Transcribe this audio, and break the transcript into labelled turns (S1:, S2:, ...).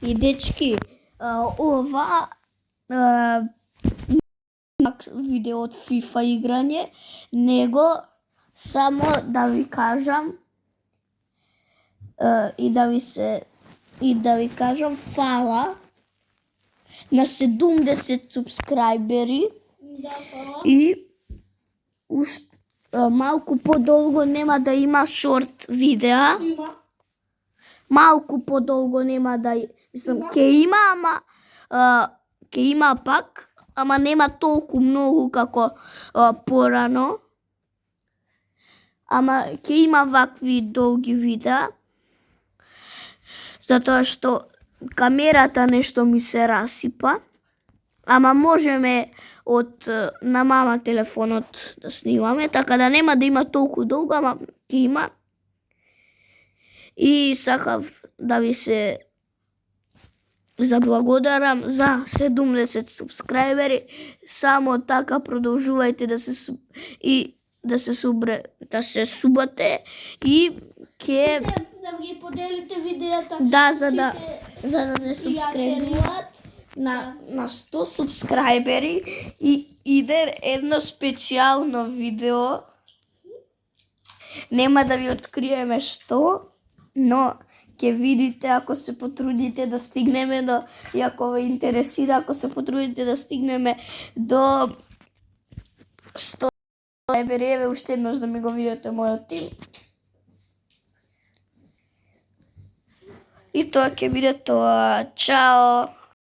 S1: И дечки, ова видео од FIFA играње, него само да ви кажам и да ви кажам фала на 70 субскрајбери и малку подолго нема да има шорт видеа. Малку подолго нема да ќе има, ќе има пак, ама нема толку многу како порано. Ама ќе има вакви долги видеа, затоа што камерата нешто ми се расипа, ама можеме на мама телефонот да снимаме, така да нема да има толку долго, ама ќе има. И сакав да ви се заблагодарам за 70 субскрајбери. Само така продолжувајте да се субате и ќе
S2: да ги поделите видеата.
S1: Да, за да не субскрајбуваат на 100 субскрајбери и иде едно специјално видео. Нема да ви откриеме што, но ќе видите ако се потрудите да стигнеме до, и ако ве интересира, ако се потрудите да стигнеме до 100 субскрајбери, еве уште еднаш да ми го видите мојот тим. И тоа ќе биде тоа. Чао!